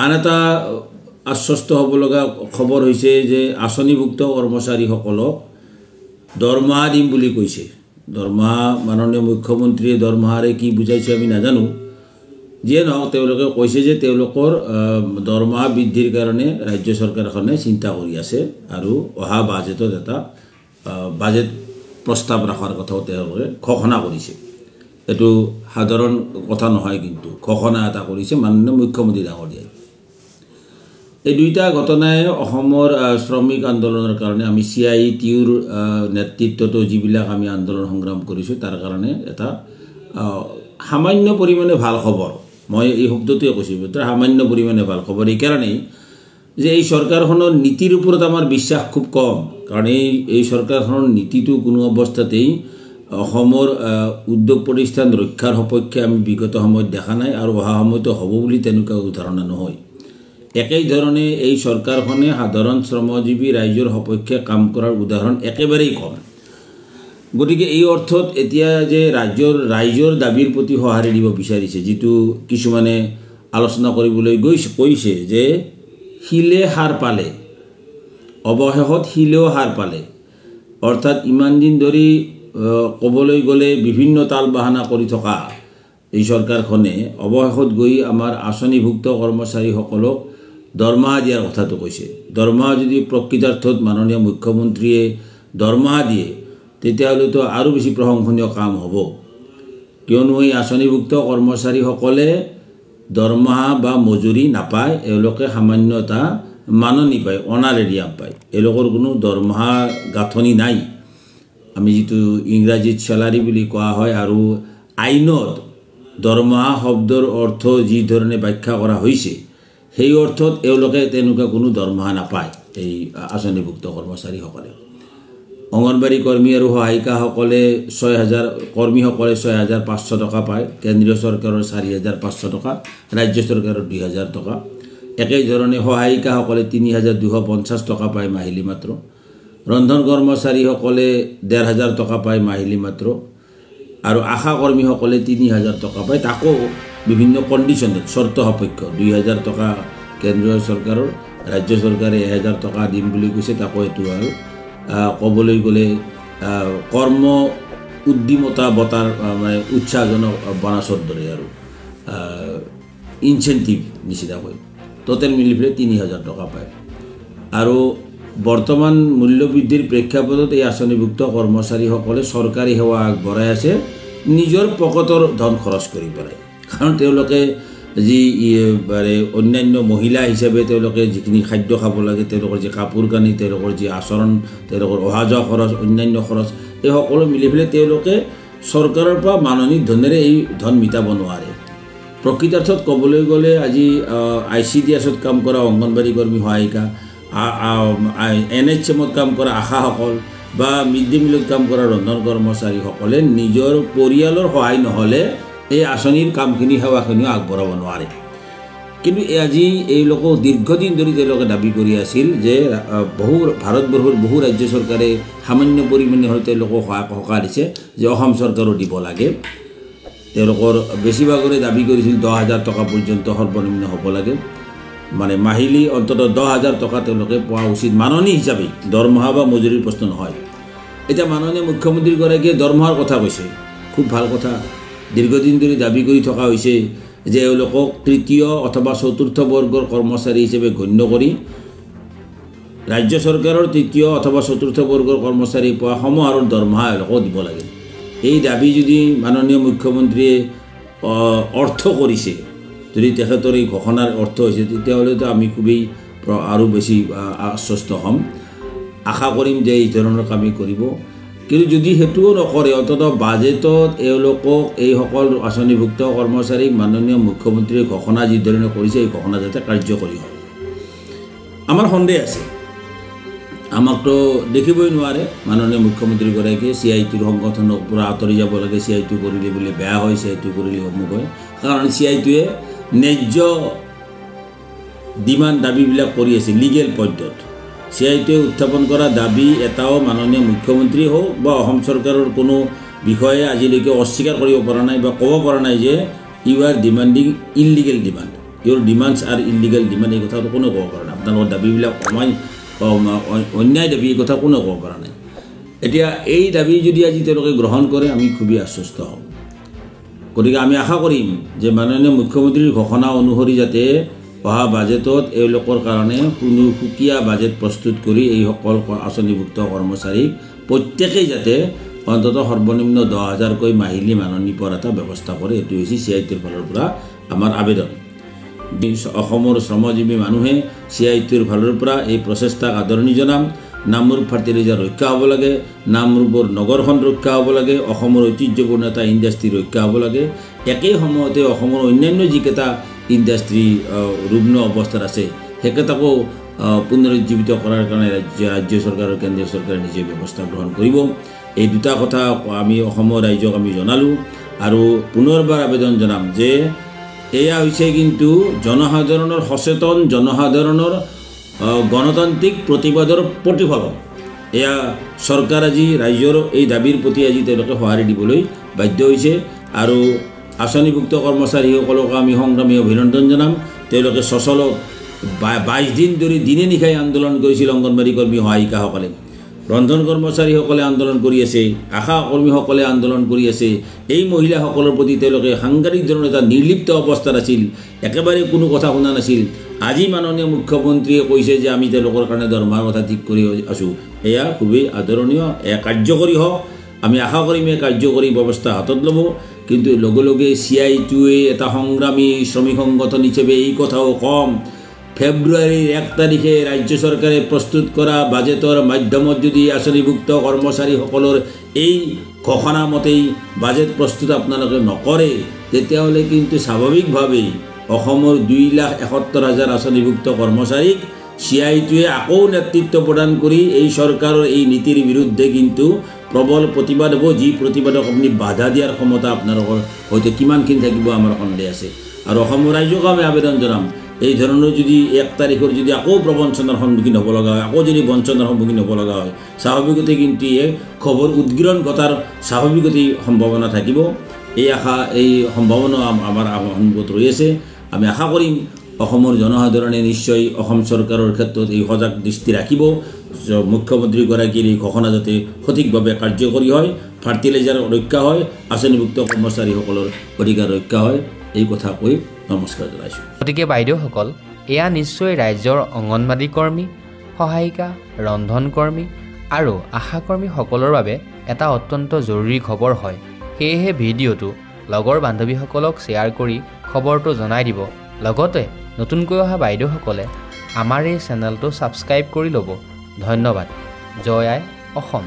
আন এটা আশ্বস্ত হ'ব লগা খবৰ হৈছে যে আঁচনিভুক্ত কৰ্মচাৰীসকলক দৰমহা দিম বুলি কৈছে। দৰমহা মাননীয় মুখ্যমন্ত্ৰীয়ে দৰমহাৰে কি বুজাইছে আমি নাজানো। যিয়ে নহওক তেওঁলোকে কৈছে যে তেওঁলোকৰ দৰমহা বৃদ্ধিৰ কাৰণে ৰাজ্য চৰকাৰখনে চিন্তা কৰি আছে আৰু অহা বাজেটত এটা বাজেট প্ৰস্তাৱ ৰখাৰ কথাও তেওঁলোকে ঘোষণা কৰিছে। এইটো সাধাৰণ কথা নহয়, কিন্তু ঘোষণা এটা কৰিছে মাননীয় মুখ্যমন্ত্ৰী ডাঙৰীয়াই। এই দুইটা ঘটনাই অসমৰ শ্ৰমিক আন্দোলনৰ কাৰণে আমি CITUৰ নেতৃত্বত যিবিলাক আমি আন্দোলন সংগ্ৰাম কৰিছোঁ তাৰ কাৰণে এটা সামান্য পৰিমাণে ভাল খবৰ। মই এই শব্দটোৱে কৈছোঁ, এটা সামান্য পৰিমাণে ভাল খবৰ এইকাৰণেই যে এই চৰকাৰখনৰ নীতিৰ ওপৰত আমাৰ বিশ্বাস খুব কম। কাৰণ এই চৰকাৰখনৰ নীতিটো কোনো অৱস্থাতেই অসমৰ উদ্যোগ প্ৰতিষ্ঠান ৰক্ষাৰ সপক্ষে আমি বিগত সময়ত দেখা নাই আৰু অহা সময়তো হ'ব বুলি তেনেকুৱা ধাৰণা নহয়। একেই ধৰণে এই চৰকাৰখনে সাধাৰণ শ্ৰমজীৱী ৰাইজৰ সপক্ষে কাম কৰাৰ উদাহৰণ একেবাৰেই কম। গতিকে এই অৰ্থত এতিয়া যে ৰাইজৰ দাবীৰ প্ৰতি সঁহাৰি দিব বিচাৰিছে, যিটো কিছুমানে আলোচনা কৰিবলৈ কৈছে যে শিলে সাৰ পালে, অৱশেষত শিলেও সাৰ পালে। অৰ্থাৎ ইমান দিন ধৰি ক'বলৈ গ'লে বিভিন্ন তাল বাহানা কৰি থকা এই চৰকাৰখনে অৱশেষত গৈ আমাৰ আঁচনিভুক্ত কৰ্মচাৰীসকলক দৰমহা দিয়াৰ কথাটো কৈছে। দৰমহা যদি প্ৰকৃতাৰ্থত মাননীয় মুখ্যমন্ত্ৰীয়ে দৰমহা দিয়ে তেতিয়াহ'লেতো আৰু বেছি প্ৰশংসনীয় কাম হ'ব। কিয়নো এই আঁচনিভুক্ত কৰ্মচাৰীসকলে দৰমহা বা মজুৰি নাপায়, এওঁলোকে সামান্য এটা মাননি পায়, অনাৰেৰিয়াম পায়। এওঁলোকৰ কোনো দৰমহা গাঁথনি নাই। আমি যিটো ইংৰাজীত চেলাৰী বুলি কোৱা হয় আৰু আইনত দৰমহা শব্দৰ অৰ্থ যি ধৰণে ব্যাখ্যা কৰা হৈছে সেই অৰ্থত এওঁলোকে তেনেকুৱা কোনো দৰমহা নাপায়। এই আঁচনিভুক্ত কৰ্মচাৰীসকলে অংগনবাড়ী কৰ্মী আৰু সহায়িকাসকলে 6,000 কৰ্মীসকলে 6,500 টকা পায়। কেন্দ্ৰীয় চৰকাৰৰ 4,500 টকা, ৰাজ্য চৰকাৰৰ 2,000 টকা। একেধৰণে সহায়িকাসকলে 3,250 টকা পায় মাহিলী মাত্ৰ। ৰন্ধন কৰ্মচাৰীসকলে 1,500 টকা পায় মাহিলী মাত্ৰ আৰু আশা কৰ্মীসকলে 3,000 টকা পায়, তাকো বিভিন্ন কণ্ডিশ্যনত চৰ্ত সাপেক্ষ। 2,000 টকা কেন্দ্ৰীয় চৰকাৰৰ, ৰাজ্য চৰকাৰে 1,000 টকা দিম বুলি কৈছে, তাকো এইটো আৰু ক'বলৈ গ'লে কৰ্ম উদ্যমতা বঁটাৰ মানে উৎসাহজনক বনাছৰ দৰে আৰু ইনচেণ্টিভ নিচিনাকৈ টোটেল মিলি পেলাই 3,000 টকা পায়। আৰু বৰ্তমান মূল্যবৃদ্ধিৰ প্ৰেক্ষাপটত এই আঁচনিভুক্ত কৰ্মচাৰীসকলে চৰকাৰী সেৱা আগবঢ়াই আছে নিজৰ পকেটৰ ধন খৰচ কৰি পেলাই। কাৰণ তেওঁলোকে যি অন্যান্য মহিলা হিচাপে তেওঁলোকে যিখিনি খাদ্য খাব লাগে, তেওঁলোকৰ যি কাপোৰ কানি, তেওঁলোকৰ যি আচৰণ, তেওঁলোকৰ অহা যোৱা খৰচ, অন্যান্য খৰচ, এই সকলো মিলি পেলাই তেওঁলোকে চৰকাৰৰ পৰা মাননি ধনেৰে এই ধন মিটাব নোৱাৰে। প্ৰকৃতাৰ্থত ক'বলৈ গ'লে আজি ICDSত কাম কৰা অংগনবাড়ী কৰ্মী সহায়িকা, NHMত কাম কৰা আশাসকল বা মিড ডে মিলত কাম কৰা ৰন্ধন কৰ্মচাৰীসকলে নিজৰ পৰিয়ালৰ সহায় নহ'লে এই আঁচনিৰ কামখিনি সেৱাখিনিও আগবঢ়াব নোৱাৰে। কিন্তু আজি এওঁলোকক দীৰ্ঘদিন ধৰি তেওঁলোকে দাবী কৰি আছিল যে ভাৰতবৰ্ষৰ বহু ৰাজ্য চৰকাৰে সামান্য পৰিমাণে হ'লে তেওঁলোকক সহায় দিছে, যে অসম চৰকাৰো দিব লাগে। তেওঁলোকৰ বেছিভাগৰে দাবী কৰিছিল 10,000 টকা পৰ্যন্ত সৰ্বনিম্ন হ'ব লাগে, মানে মাহিলী অন্ততঃ 10,000 টকা তেওঁলোকে পোৱা উচিত মাননি হিচাপে, দৰমহা বা মজুৰিৰ প্ৰশ্ন নহয়। এতিয়া মাননীয় মুখ্যমন্ত্ৰীগৰাকীয়ে দৰমহাৰ কথা কৈছে, খুব ভাল কথা। দীৰ্ঘদিন ধৰি দাবী কৰি থকা হৈছে যে এওঁলোকক তৃতীয় অথবা চতুৰ্থ বৰ্গৰ কৰ্মচাৰী হিচাপে গণ্য কৰি ৰাজ্য চৰকাৰৰ তৃতীয় অথবা চতুৰ্থ বৰ্গৰ কৰ্মচাৰী পোৱা সমাহাৰৰ দৰমহা এওঁলোকক দিব লাগে। এই দাবী যদি মাননীয় মুখ্যমন্ত্ৰীয়ে অৰ্থ কৰিছে, যদি তেখেতৰ এই ঘোষণাৰ অৰ্থ হৈছে, তেতিয়াহ'লেতো আমি খুবেই আৰু বেছি আশ্বস্ত হ'ম। আশা কৰিম যে এই ধৰণৰ কামেই কৰিব। কিন্তু যদি সেইটোও নকৰে, অন্ততঃ বাজেটত এওঁলোকক এইসকল আঁচনিভুক্ত কৰ্মচাৰীক মাননীয় মুখ্যমন্ত্ৰীয়ে ঘোষণা যি ধৰণে কৰিছে, এই ঘোষণা যাতে কাৰ্যকৰী হয়। আমাৰ সন্দেহ আছে, আমাকতো দেখিবই নোৱাৰে মাননীয় মুখ্যমন্ত্ৰীগৰাকীয়ে CITUৰ সংগঠনৰ পৰা আঁতৰি যাব লাগে, CITU কৰিলে বোলে বেয়া হয়, CITU কৰিলে অমুক হয়। কাৰণ CITUৱে ন্যায্য ডিমাণ্ড দাবীবিলাক কৰি আছে লিগেল পইণ্টত। CITUৱে উত্থাপন কৰা দাবী এটাও মাননীয় মুখ্যমন্ত্ৰী হওক বা অসম চৰকাৰৰ কোনো বিষয়ে আজিলৈকে অস্বীকাৰ কৰিব পৰা নাই বা ক'ব পৰা নাই যে you are demanding illegal demand. Your demands are illegal demand এই কথাটো কোনো ক'ব পৰা নাই আপোনালোকৰ দাবীবিলাক অন্যায় দাবী এই কথা কোনো ক'ব পৰা নাই এতিয়া এই দাবী যদি আজি তেওঁলোকে গ্ৰহণ কৰে আমি খুবেই আশ্বস্ত হ'ম গতিকে আমি আশা কৰিম যে মাননীয় মুখ্যমন্ত্ৰীৰ ঘোষণা অনুসৰি যাতে অহা বাজেটত এওঁলোকৰ কাৰণে কোনো সুকীয়া বাজেট প্ৰস্তুত কৰি এই সকল আঁচনিভুক্ত কৰ্মচাৰীক প্ৰত্যেকেই যাতে অন্তত সৰ্বনিম্ন 10,000কৈ মাহিলী মাননি পোৱাৰ এটা ব্যৱস্থা কৰে এইটো হৈছে CITৰ ফালৰ পৰা আমাৰ আবেদন অসমৰ শ্ৰমজীৱী মানুহে CITৰ ফালৰ পৰা এই প্ৰচেষ্টাক আদৰণি জনাম নামৰূপ ফাৰ্টিলাইজাৰ ৰক্ষা হ'ব লাগে নামৰূপৰ নগৰখন ৰক্ষা হ'ব লাগে অসমৰ ঐতিহ্যপূৰ্ণ এটা ইণ্ডাষ্ট্ৰী ৰক্ষা হ'ব লাগে একেই সময়তে অসমৰ অন্যান্য যিকেইটা ইণ্ডাষ্ট্ৰী ৰুগ্ন অৱস্থাত আছে সেইকেইটাকো পুনৰুজ্জীৱিত কৰাৰ কাৰণে ৰাজ্য চৰকাৰ আৰু কেন্দ্ৰীয় চৰকাৰে নিজে ব্যৱস্থা গ্ৰহণ কৰিব এই দুটা কথা আমি অসমৰ ৰাইজক আমি জনালোঁ আৰু পুনৰবাৰ আবেদন জনাম যে এয়া হৈছে কিন্তু জনসাধাৰণৰ সচেতন জনসাধাৰণৰ গণতান্ত্ৰিক প্ৰতিবাদৰ প্ৰতিফলন এয়া চৰকাৰ আজি ৰাজ্যৰ এই দাবীৰ প্ৰতি আজি তেওঁলোকে সঁহাৰি দিবলৈ বাধ্য হৈছে আৰু আঁচনিভুক্ত কৰ্মচাৰীসকলক আমি সংগ্ৰামী অভিনন্দন জনাম তেওঁলোকে সচলত 22 দিন ধৰি দিনে নিশাই আন্দোলন কৰিছিল অংগনবাড়ী কৰ্মী সহায়িকাসকলে ৰন্ধন কৰ্মচাৰীসকলে আন্দোলন কৰি আছে আশা কৰ্মীসকলে আন্দোলন কৰি আছে এই মহিলাসকলৰ প্ৰতি তেওঁলোকে সাংঘাতিক ধৰণৰ এটা নিৰ্লিপ্ত অৱস্থাত আছিল একেবাৰে কোনো কথা শুনা নাছিল আজি মাননীয় মুখ্যমন্ত্ৰীয়ে কৈছে যে আমি তেওঁলোকৰ কাৰণে দৰমহাৰ কথা ঠিক কৰি আছোঁ এয়া খুবেই আদৰণীয় এয়া কাৰ্যকৰী হওক আমি আশা কৰিম এই কাৰ্যকৰী ব্যৱস্থা হাতত ল'ব কিন্তু লগে লগে CITয়ে এটা সংগ্ৰামী শ্ৰমিক সংগঠন হিচাপে এই কথাও কম ফেব্ৰুৱাৰীৰ 1 তাৰিখে ৰাজ্য চৰকাৰে প্ৰস্তুত কৰা বাজেটৰ মাধ্যমত যদি আঁচনিভুক্ত কৰ্মচাৰীসকলৰ এই ঘোষণা মতেই বাজেট প্ৰস্তুত আপোনালোকে নকৰে তেতিয়াহ'লে কিন্তু স্বাভাৱিকভাৱেই অসমৰ 2,71,000 আঁচনিভুক্ত কৰ্মচাৰীক CITয়ে আকৌ নেতৃত্ব প্ৰদান কৰি এই চৰকাৰৰ এই নীতিৰ বিৰুদ্ধে কিন্তু প্ৰবল প্ৰতিবাদ হ'ব যি প্ৰতিবাদক আপুনি বাধা দিয়াৰ ক্ষমতা আপোনালোকৰ হয়তো কিমানখিনি থাকিব আমাৰ সন্দেহ আছে আৰু অসমৰ ৰাইজক আমি আবেদন জনাম এই ধৰণৰ যদি 1 তাৰিখৰ যদি আকৌ প্ৰবঞ্চনাৰ সন্মুখীন হ'ব লগা হয় আকৌ যদি বঞ্চনাৰ সন্মুখীন হ'ব লগা হয় স্বাভাৱিকতে কিন্তু এই খবৰ উদ্গীৰণ ঘটাৰ স্বাভাৱিকতেই সম্ভাৱনা থাকিব এই আশা এই সম্ভাৱনা আমাৰ সন্মুখত ৰৈ আছে আমি আশা কৰিম অসমৰ জনসাধাৰণে নিশ্চয় অসম চৰকাৰৰ ক্ষেত্ৰত এই সজাগ দৃষ্টি ৰাখিব মুখ্যমন্ত্ৰীগৰাকীৰ এই ঘোষণা যাতে সঠিকভাৱে কাৰ্যকৰী হয় ফাৰ্টিলাইজাৰ ৰক্ষা হয় আঁচনিভুক্ত কৰ্মচাৰীসকলৰ অধিকাৰ ৰক্ষা হয় এই কথা কৈ নমস্কাৰ জনাইছোঁ গতিকে বাইদেউসকল এয়া নিশ্চয় ৰাজ্যৰ অংগনবাড়ী কৰ্মী সহায়িকা ৰন্ধন কৰ্মী আৰু আশা কৰ্মীসকলৰ বাবে এটা অত্যন্ত জৰুৰী খবৰ হয় সেয়েহে ভিডিঅ'টো লগৰ বান্ধৱীসকলক শ্বেয়াৰ কৰি খবৰটো জনাই দিব লগতে নতুনকৈ অহা বাইদেউসকলে আমাৰ এই চেনেলটো ছাবস্ক্ৰাইব কৰি ল'ব ধন্যবাদ জয় আই অসম।